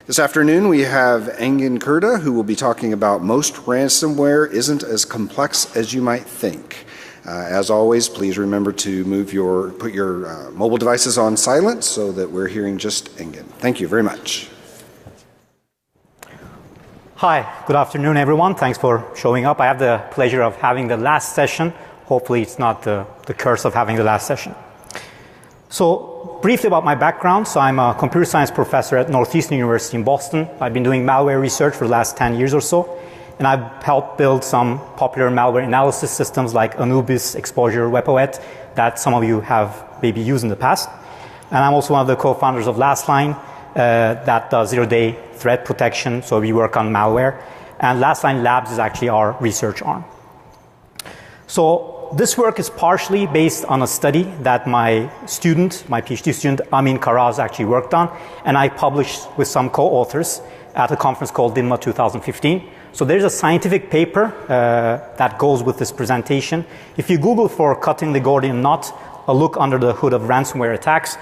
This afternoon we have Engin Kurda, who will be talking about most ransomware isn't as complex as you might think. As always, please remember to put your mobile devices on silent so that we're hearing just Engin. Thank you very much. Hi, good afternoon everyone. Thanks for showing up. I have the pleasure of having the last session. Hopefully it's not the curse of having the last session. So briefly about my background. So I'm a computer science professor at Northeastern University in Boston. I've been doing malware research for the last 10 years or so. And I've helped build some popular malware analysis systems like Anubis, Exposure, WebOet that some of you have maybe used in the past. And I'm also one of the co-founders of LastLine that does zero-day threat protection. So we work on malware. And LastLine Labs is actually our research arm. So this work is partially based on a study that my PhD student, Amin Karaz, actually worked on, and I published with some co-authors at a conference called DINMA 2015. So there's a scientific paper that goes with this presentation. If you Google for cutting the Gordian knot, a look under the hood of ransomware attacks,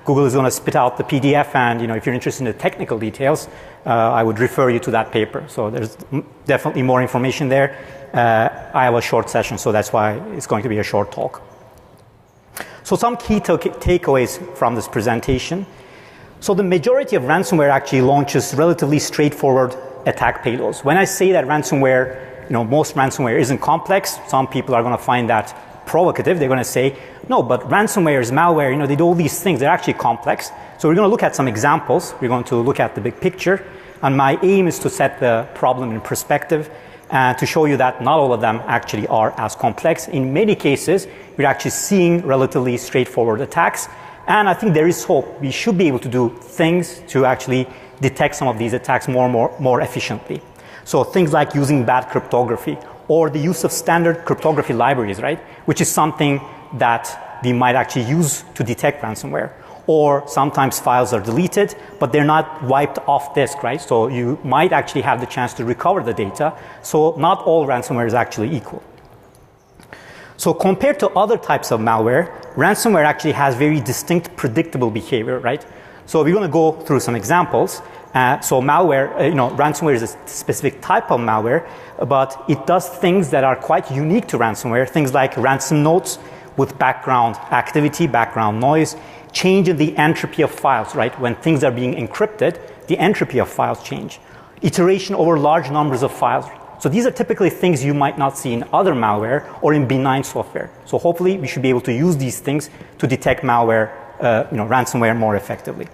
Google is going to spit out the PDF, and if you're interested in the technical details, I would refer you to that paper. So there's definitely more information there. I have a short session, so that's why it's going to be a short talk. So some key takeaways from this presentation. So the majority of ransomware actually launches relatively straightforward attack payloads. When I say that ransomware, most ransomware isn't complex, some people are going to find that provocative. They're going to say, no, but ransomware is malware, they do all these things, they're actually complex. So we're going to look at some examples. We're going to look at the big picture. And my aim is to set the problem in perspective and to show you that not all of them actually are as complex. In many cases, we're actually seeing relatively straightforward attacks. And I think there is hope. We should be able to do things to actually detect some of these attacks more efficiently. So things like using bad cryptography or the use of standard cryptography libraries, right? Which is something that we might actually use to detect ransomware. Or sometimes files are deleted, but they're not wiped off disk, right? So you might actually have the chance to recover the data. So not all ransomware is actually equal. So compared to other types of malware, ransomware actually has very distinct predictable behavior, right? So we're going to go through some examples. So malware, ransomware is a specific type of malware, but it does things that are quite unique to ransomware, things like ransom notes with background activity, background noise, change in the entropy of files, right? When things are being encrypted, the entropy of files change. Iteration over large numbers of files. So these are typically things you might not see in other malware or in benign software. So hopefully we should be able to use these things to detect malware, ransomware more effectively.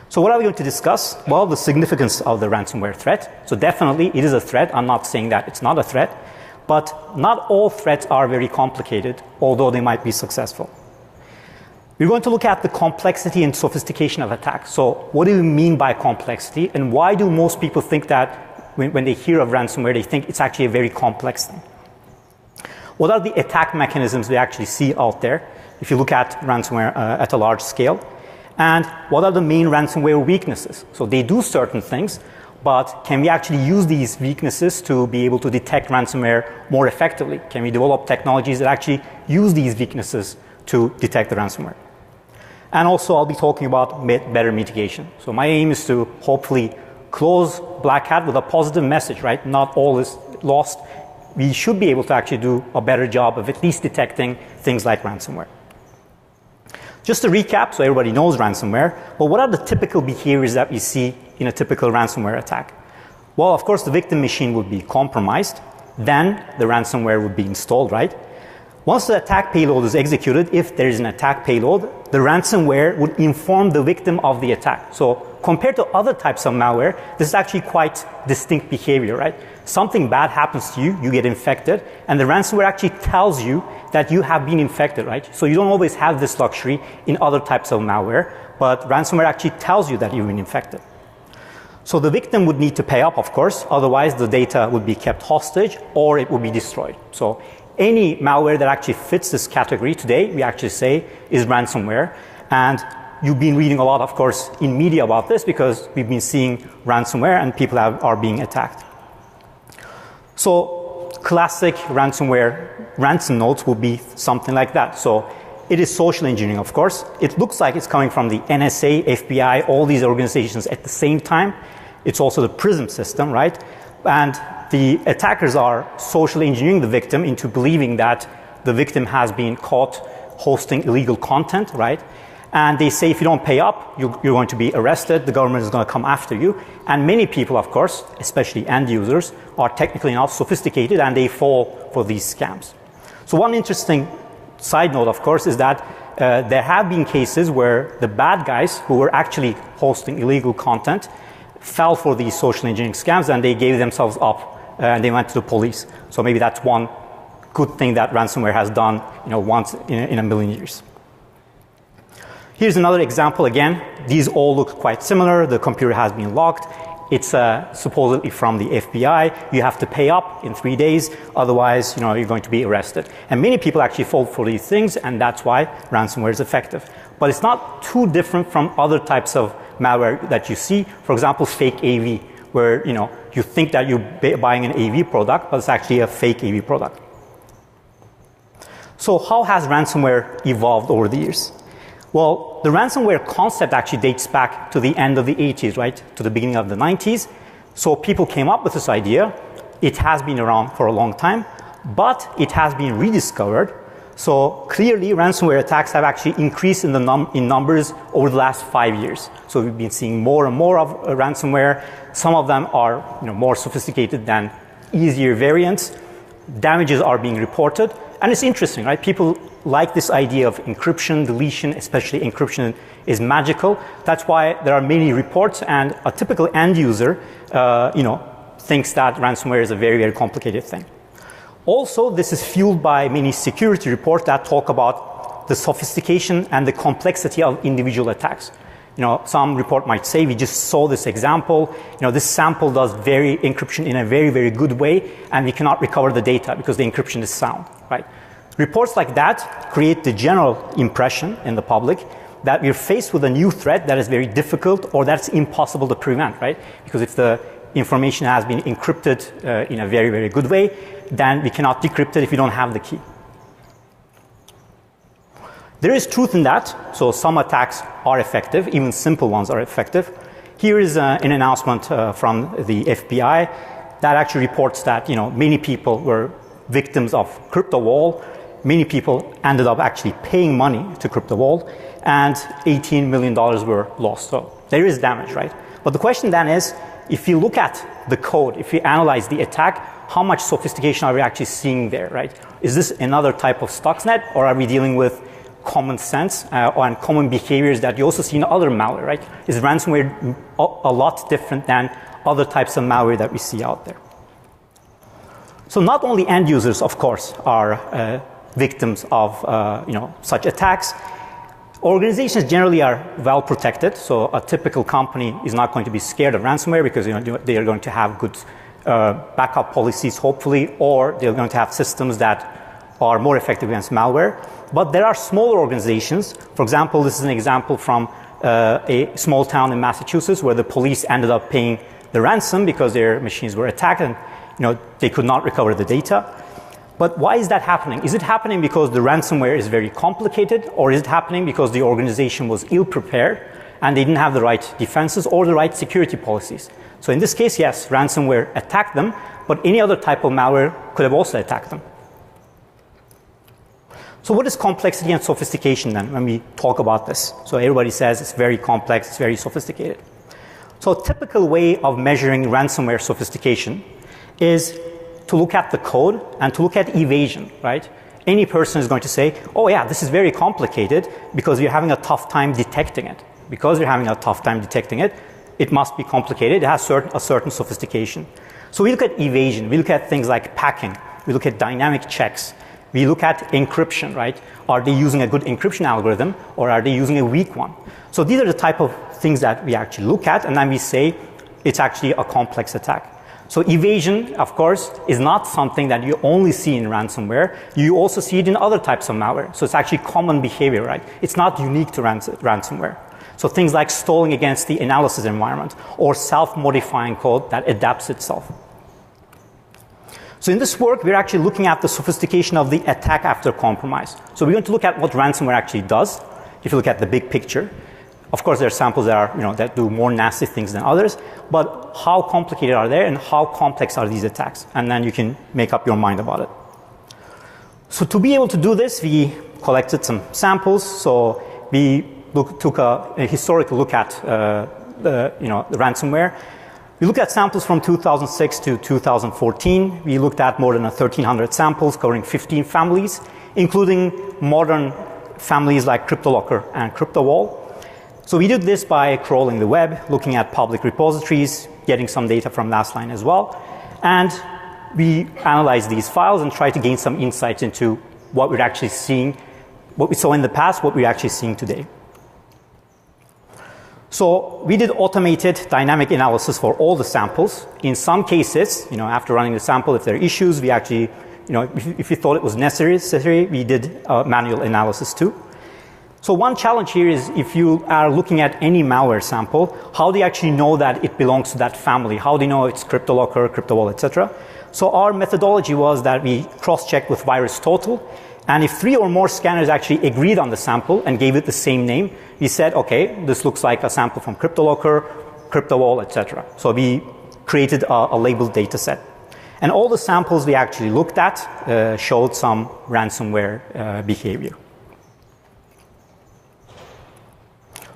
So what are we going to discuss? Well, the significance of the ransomware threat. So definitely it is a threat. I'm not saying that it's not a threat. But not all threats are very complicated, although they might be successful. We're going to look at the complexity and sophistication of attacks. So what do we mean by complexity, and why do most people think that when they hear of ransomware, they think it's actually a very complex thing? What are the attack mechanisms we actually see out there if you look at ransomware at a large scale? And what are the main ransomware weaknesses? So they do certain things, but can we actually use these weaknesses to be able to detect ransomware more effectively? Can we develop technologies that actually use these weaknesses to detect the ransomware? And also I'll be talking about better mitigation. So my aim is to hopefully close Black Hat with a positive message, right? Not all is lost. We should be able to actually do a better job of at least detecting things like ransomware. Just to recap, so everybody knows ransomware, well, what are the typical behaviors that we see in a typical ransomware attack? Well, of course, the victim machine would be compromised. Then the ransomware would be installed, right? Once the attack payload is executed, if there is an attack payload, the ransomware would inform the victim of the attack. So compared to other types of malware, this is actually quite distinct behavior, right? Something bad happens to you, you get infected, and the ransomware actually tells you that you have been infected, right? So you don't always have this luxury in other types of malware, but ransomware actually tells you that you've been infected. So the victim would need to pay up, of course, otherwise the data would be kept hostage or it would be destroyed. So any malware that actually fits this category today, we actually say is ransomware. And you've been reading a lot, of course, in media about this because we've been seeing ransomware and people are being attacked. So classic ransomware ransom notes will be something like that. So it is social engineering, of course. It looks like it's coming from the NSA, FBI, all these organizations at the same time. It's also the PRISM system, right? And the attackers are social engineering the victim into believing that the victim has been caught hosting illegal content, right? And they say if you don't pay up, you're going to be arrested, the government is going to come after you. And many people, of course, especially end users, are technically not sophisticated and they fall for these scams. So one interesting side note, of course, is that there have been cases where the bad guys who were actually hosting illegal content fell for these social engineering scams and they gave themselves up and they went to the police. So maybe that's one good thing that ransomware has done, once in a million years. Here's another example again. These all look quite similar. The computer has been locked. It's supposedly from the FBI. You have to pay up in 3 days, otherwise, you're going to be arrested. And many people actually fall for these things, and that's why ransomware is effective. But it's not too different from other types of malware that you see. For example, fake AV, where you think that you're buying an AV product, but it's actually a fake AV product. So how has ransomware evolved over the years? Well, the ransomware concept actually dates back to the end of the 80s, right? To the beginning of the 90s. So people came up with this idea. It has been around for a long time, but it has been rediscovered. So clearly, ransomware attacks have actually increased in numbers over the last 5 years. So we've been seeing more and more of ransomware. Some of them are more sophisticated than easier variants. Damages are being reported. And it's interesting, right? People like this idea of encryption, deletion, especially encryption is magical. That's why there are many reports, and a typical end user, thinks that ransomware is a very, very complicated thing. Also, this is fueled by many security reports that talk about the sophistication and the complexity of individual attacks. Some report might say, we just saw this example, this sample does encryption in a very, very good way, and we cannot recover the data because the encryption is sound, right? Reports like that create the general impression in the public that we're faced with a new threat that is very difficult or that's impossible to prevent, right? Because if the information has been encrypted in a very, very good way, then we cannot decrypt it if we don't have the key. There is truth in that, so some attacks are effective, even simple ones are effective. Here is an announcement from the FBI that actually reports that many people were victims of CryptoWall. Many people ended up actually paying money to CryptoWall, and $18 million were lost. So there is damage, right? But the question then is, if you look at the code, if you analyze the attack, how much sophistication are we actually seeing there, right? Is this another type of Stuxnet, or are we dealing with common sense and common behaviors that you also see in other malware, right? Is ransomware a lot different than other types of malware that we see out there? So not only end users, of course, are victims of such attacks. Organizations generally are well protected, so a typical company is not going to be scared of ransomware because they are going to have good backup policies, hopefully, or they're going to have systems that are more effective against malware. But there are smaller organizations. For example, this is an example from a small town in Massachusetts where the police ended up paying the ransom because their machines were attacked and they could not recover the data. But why is that happening? Is it happening because the ransomware is very complicated, or is it happening because the organization was ill-prepared and they didn't have the right defenses or the right security policies? So in this case, yes, ransomware attacked them, but any other type of malware could have also attacked them. So what is complexity and sophistication then when we talk about this? So everybody says it's very complex, it's very sophisticated. So a typical way of measuring ransomware sophistication is to look at the code and to look at evasion, right? Any person is going to say, oh yeah, this is very complicated because you're having a tough time detecting it. Because you're having a tough time detecting it, it must be complicated. It has a certain sophistication. So we look at evasion. We look at things like packing. We look at dynamic checks. We look at encryption, right? Are they using a good encryption algorithm or are they using a weak one? So these are the type of things that we actually look at, and then we say it's actually a complex attack. So evasion, of course, is not something that you only see in ransomware. You also see it in other types of malware. So it's actually common behavior, right? It's not unique to ransomware. So things like stalling against the analysis environment or self-modifying code that adapts itself. So in this work, we're actually looking at the sophistication of the attack after compromise. So we're going to look at what ransomware actually does, if you look at the big picture. Of course, there are samples that are, that do more nasty things than others, but how complicated are they and how complex are these attacks? And then you can make up your mind about it. So to be able to do this, we collected some samples. So we took a historical look at the ransomware. We looked at samples from 2006 to 2014. We looked at more than 1,300 samples covering 15 families, including modern families like CryptoLocker and CryptoWall. So we did this by crawling the web, looking at public repositories, getting some data from Lastline as well. And we analyzed these files and tried to gain some insights into what we're actually seeing, what we saw in the past, what we're actually seeing today. So we did automated dynamic analysis for all the samples. In some cases, after running the sample, if there are issues, we actually, if we thought it was necessary, we did manual analysis too. So one challenge here is if you are looking at any malware sample, how do you actually know that it belongs to that family? How do you know it's CryptoLocker, CryptoWall, etc.? So our methodology was that we cross-checked with VirusTotal, and if 3 or more scanners actually agreed on the sample and gave it the same name, we said, okay, this looks like a sample from CryptoLocker, CryptoWall, etc. So we created a labeled data set. And all the samples we actually looked at showed some ransomware behavior.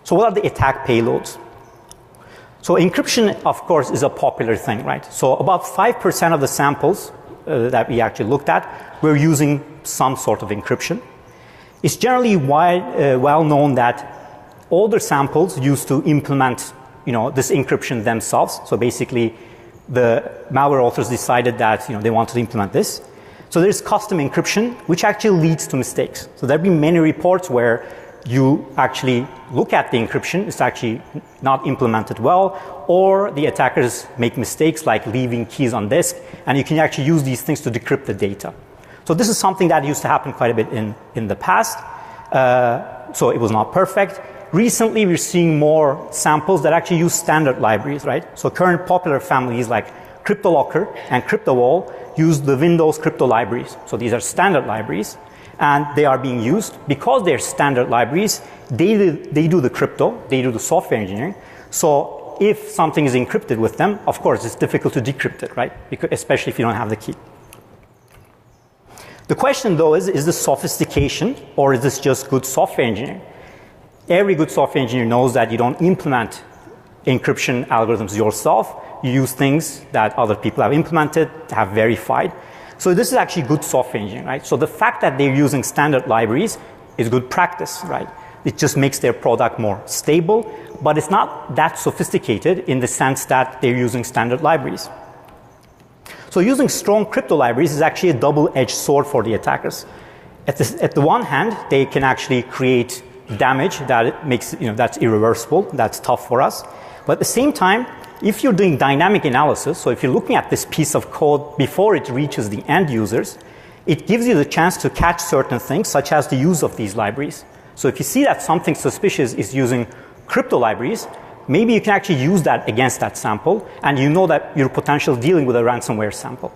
So what are the attack payloads? So encryption, of course, is a popular thing, right? So about 5% of the samples that we actually looked at were using some sort of encryption. It's generally well known that older samples used to implement, this encryption themselves. So basically, the malware authors decided that they wanted to implement this. So there's custom encryption, which actually leads to mistakes. So there have been many reports where you actually look at the encryption, it's actually not implemented well, or the attackers make mistakes like leaving keys on disk, and you can actually use these things to decrypt the data. So this is something that used to happen quite a bit in the past, so it was not perfect. Recently, we're seeing more samples that actually use standard libraries, right? So current popular families like CryptoLocker and CryptoWall use the Windows crypto libraries. So these are standard libraries, and they are being used because they're standard libraries. They do the crypto, they do the software engineering. So if something is encrypted with them, of course, it's difficult to decrypt it, right? Especially if you don't have the key. The question, though, is this sophistication or is this just good software engineering? Every good software engineer knows that you don't implement encryption algorithms yourself. You use things that other people have implemented, have verified. So this is actually good software engineering, right? So the fact that they're using standard libraries is good practice, right? It just makes their product more stable, but it's not that sophisticated in the sense that they're using standard libraries. So using strong crypto libraries is actually a double-edged sword for the attackers. At the one hand, they can actually create damage that it makes, that's irreversible, that's tough for us. But at the same time, if you're doing dynamic analysis, so if you're looking at this piece of code before it reaches the end users, it gives you the chance to catch certain things, such as the use of these libraries. So if you see that something suspicious is using crypto libraries, maybe you can actually use that against that sample, and you know that you're potentially dealing with a ransomware sample.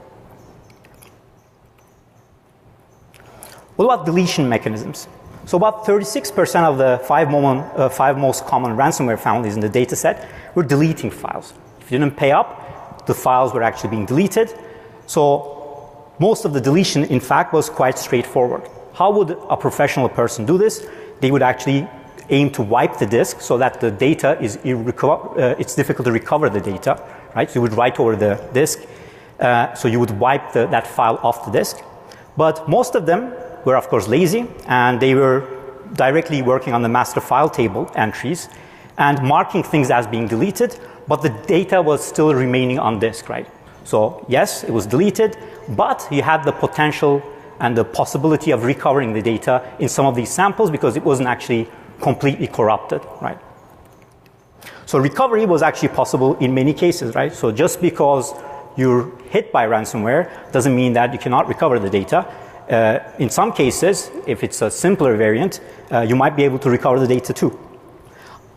What about deletion mechanisms? So about 36% of the five most common ransomware families in the data set were deleting files. If you didn't pay up, the files were actually being deleted. So most of the deletion, in fact, was quite straightforward. How would a professional person do this? They would actually aim to wipe the disk so that the data is it's difficult to recover the data, right? So you would write over the disk. So you would wipe that file off the disk. But most of them were, of course, lazy, and they were directly working on the master file table entries and marking things as being deleted, but the data was still remaining on disk, right? So yes, it was deleted, but you had the potential and the possibility of recovering the data in some of these samples because it wasn't actually completely corrupted, right? So recovery was actually possible in many cases, right? So just because you're hit by ransomware doesn't mean that you cannot recover the data. In some cases, if it's a simpler variant, you might be able to recover the data too.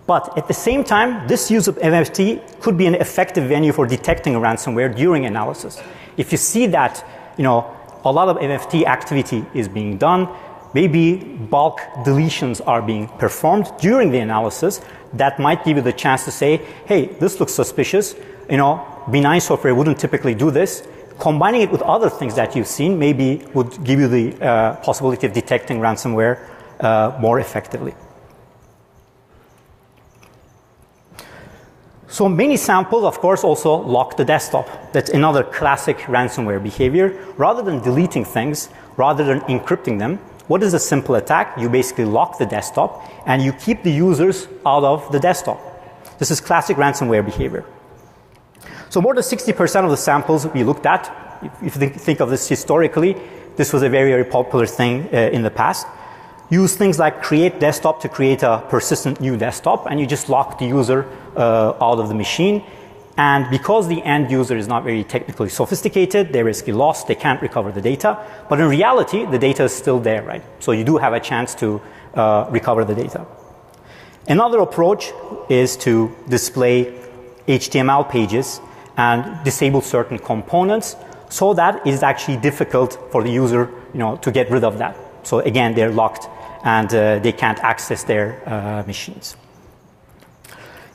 But at the same time, this use of MFT could be an effective venue for detecting ransomware during analysis. If you see that a lot of MFT activity is being done. Maybe bulk deletions are being performed during the analysis that might give you the chance to say, hey, this looks suspicious. Benign software wouldn't typically do this. Combining it with other things that you've seen maybe would give you the possibility of detecting ransomware more effectively. So many samples, of course, also lock the desktop. That's another classic ransomware behavior. Rather than deleting things, rather than encrypting them, what is a simple attack? You basically lock the desktop and you keep the users out of the desktop. This is classic ransomware behavior. So more than 60% of the samples we looked at, if you think of this historically, this was a very, very popular thing in the past. Use things like create desktop to create a persistent new desktop, and you just lock the user out of the machine. And because the end user is not very technically sophisticated, they're basically lost, they can't recover the data. But in reality, the data is still there, right? So you do have a chance to recover the data. Another approach is to display HTML pages and disable certain components so that it is actually difficult for the user to get rid of that. So again, they're locked and they can't access their machines.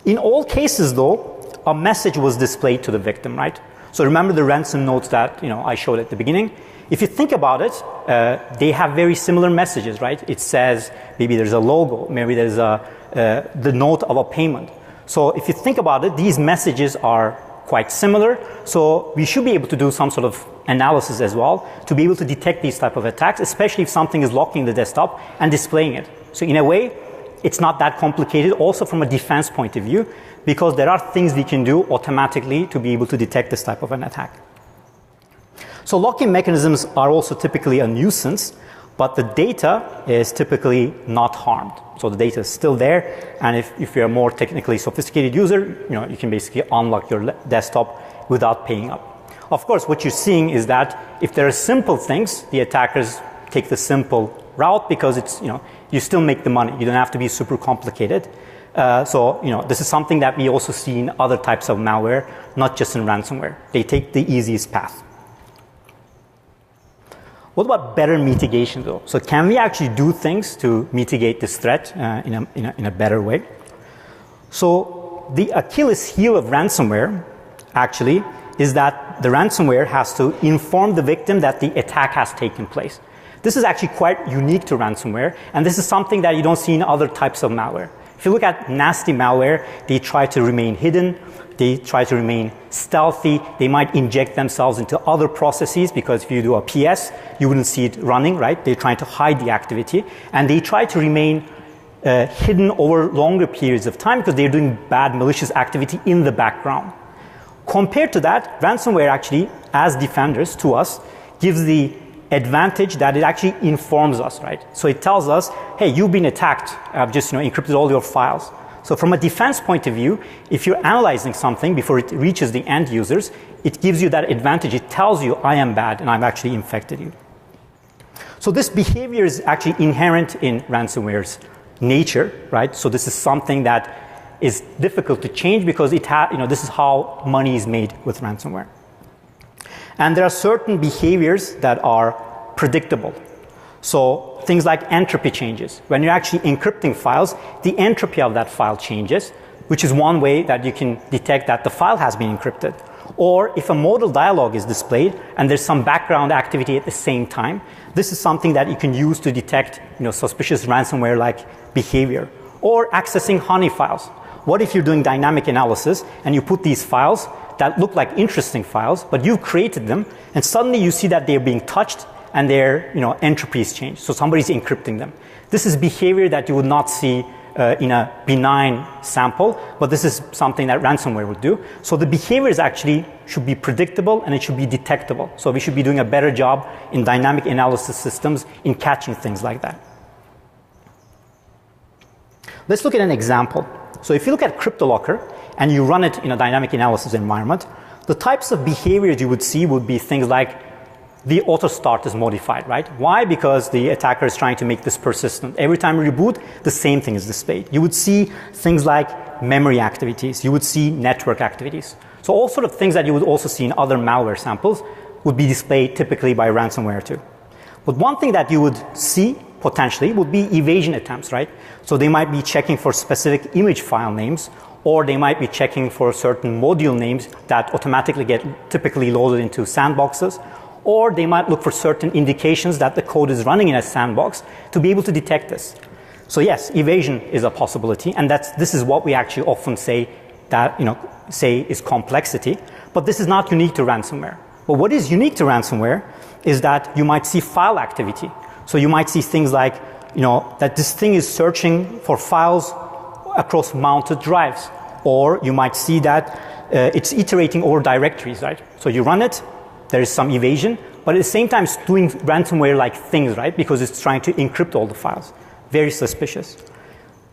In all cases, though, a message was displayed to the victim, right? So remember the ransom notes that I showed at the beginning? If you think about it, they have very similar messages, right? It says maybe there's a logo, maybe there's the note of a payment. So if you think about it, these messages are quite similar. So we should be able to do some sort of analysis as well to be able to detect these type of attacks, especially if something is locking the desktop and displaying it. So in a way, it's not that complicated also from a defense point of view, because there are things we can do automatically to be able to detect this type of an attack. So locking mechanisms are also typically a nuisance, but the data is typically not harmed. So the data is still there, and if you're a more technically sophisticated user, you can basically unlock your desktop without paying up. Of course, what you're seeing is that if there are simple things, the attackers take the simple route because it's, you still make the money. You don't have to be super complicated. So this is something that we also see in other types of malware, not just in ransomware. They take the easiest path. What about better mitigation, though? So can we actually do things to mitigate this threat in a better way? So the Achilles heel of ransomware actually is that the ransomware has to inform the victim that the attack has taken place. This is actually quite unique to ransomware, and this is something that you don't see in other types of malware. If you look at nasty malware, they try to remain hidden, they try to remain stealthy, they might inject themselves into other processes, because if you do a PS, you wouldn't see it running, right? They're trying to hide the activity, and they try to remain hidden over longer periods of time because they're doing bad malicious activity in the background. Compared to that, ransomware actually, as defenders to us, gives the advantage that it actually informs us, right? So it tells us, hey, you've been attacked. I've just encrypted all your files. So from a defense point of view, if you're analyzing something before it reaches the end users, it gives you that advantage. It tells you, I am bad and I've actually infected you. So this behavior is actually inherent in ransomware's nature, right? So this is something that is difficult to change because this is how money is made with ransomware. And there are certain behaviors that are predictable. So things like entropy changes. When you're actually encrypting files, the entropy of that file changes, which is one way that you can detect that the file has been encrypted. Or if a modal dialog is displayed and there's some background activity at the same time, this is something that you can use to detect suspicious ransomware-like behavior. Or accessing honey files. What if you're doing dynamic analysis and you put these files that look like interesting files, but you've created them, and suddenly you see that they're being touched and their entropies change. So somebody's encrypting them. This is behavior that you would not see in a benign sample, but this is something that ransomware would do. So the behaviors actually should be predictable and it should be detectable. So we should be doing a better job in dynamic analysis systems in catching things like that. Let's look at an example. So if you look at CryptoLocker and you run it in a dynamic analysis environment, the types of behaviors you would see would be things like the auto start is modified, right? Why? Because the attacker is trying to make this persistent. Every time you reboot, the same thing is displayed. You would see things like memory activities. You would see network activities. So all sort of things that you would also see in other malware samples would be displayed typically by ransomware too. But one thing that you would see potentially would be evasion attempts, right? So they might be checking for specific image file names, or they might be checking for certain module names that automatically get typically loaded into sandboxes, or they might look for certain indications that the code is running in a sandbox to be able to detect this. So yes, evasion is a possibility, and this is what we actually often say that, say is complexity, but this is not unique to ransomware. But what is unique to ransomware is that you might see file activity. So you might see things like, that this thing is searching for files across mounted drives, or you might see that it's iterating over directories, right? So you run it, there is some evasion, but at the same time it's doing ransomware-like things, right? Because it's trying to encrypt all the files. Very suspicious.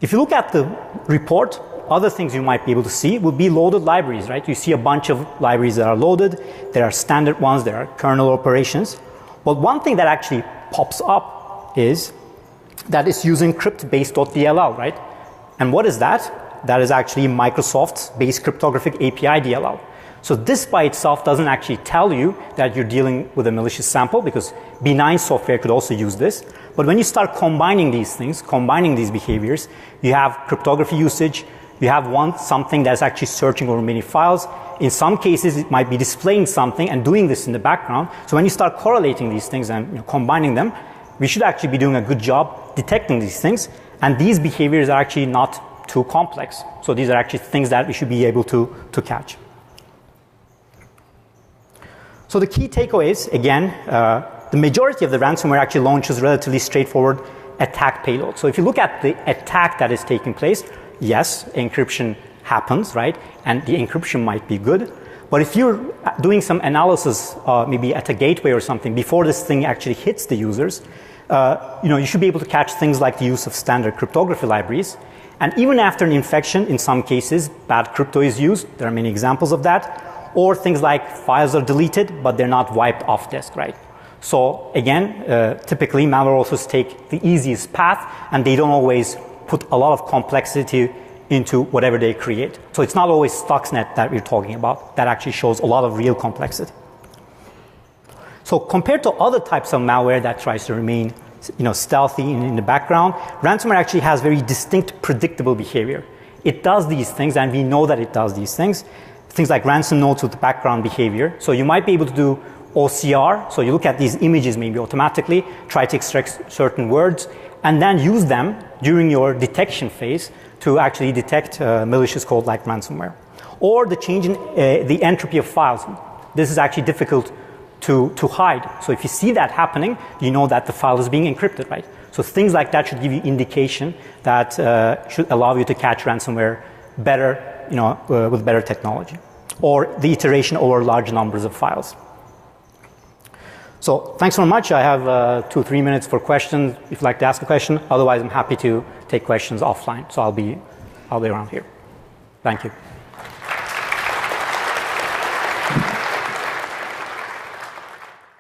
If you look at the report, other things you might be able to see would be loaded libraries, right? You see a bunch of libraries that are loaded. There are standard ones, there are kernel operations. But one thing that actually pops up is that it's using crypt-based.dll, right? And what is that? That is actually Microsoft's base cryptographic API DLL. So this by itself doesn't actually tell you that you're dealing with a malicious sample, because benign software could also use this. But when you start combining these things, combining these behaviors, you have cryptography usage, you have something that's actually searching over many files. In some cases, it might be displaying something and doing this in the background. So when you start correlating these things and combining them, we should actually be doing a good job detecting these things. And these behaviors are actually not too complex. So these are actually things that we should be able to catch. So the key takeaways, again, the majority of the ransomware actually launches relatively straightforward attack payload. So if you look at the attack that is taking place, yes, encryption happens, right? And the encryption might be good. But if you're doing some analysis, maybe at a gateway or something, before this thing actually hits the users, you should be able to catch things like the use of standard cryptography libraries. And even after an infection, in some cases, bad crypto is used. There are many examples of that. Or things like files are deleted, but they're not wiped off disk, right? So again, typically malware authors take the easiest path, and they don't always put a lot of complexity into whatever they create. So it's not always Stuxnet that we're talking about. That actually shows a lot of real complexity. So compared to other types of malware that tries to remain stealthy in the background, ransomware actually has very distinct predictable behavior. It does these things, and we know that it does these things. Things like ransom nodes with background behavior. So you might be able to do OCR. So you look at these images maybe automatically, try to extract certain words, and then use them during your detection phase to actually detect malicious code like ransomware. Or the change in the entropy of files. This is actually difficult to hide. So if you see that happening, you know that the file is being encrypted, right? So things like that should give you indication that should allow you to catch ransomware better, with better technology, or the iteration over large numbers of files. So thanks very much. I have 2-3 minutes for questions if you'd like to ask a question. Otherwise, I'm happy to take questions offline. So I'll be around here. Thank you.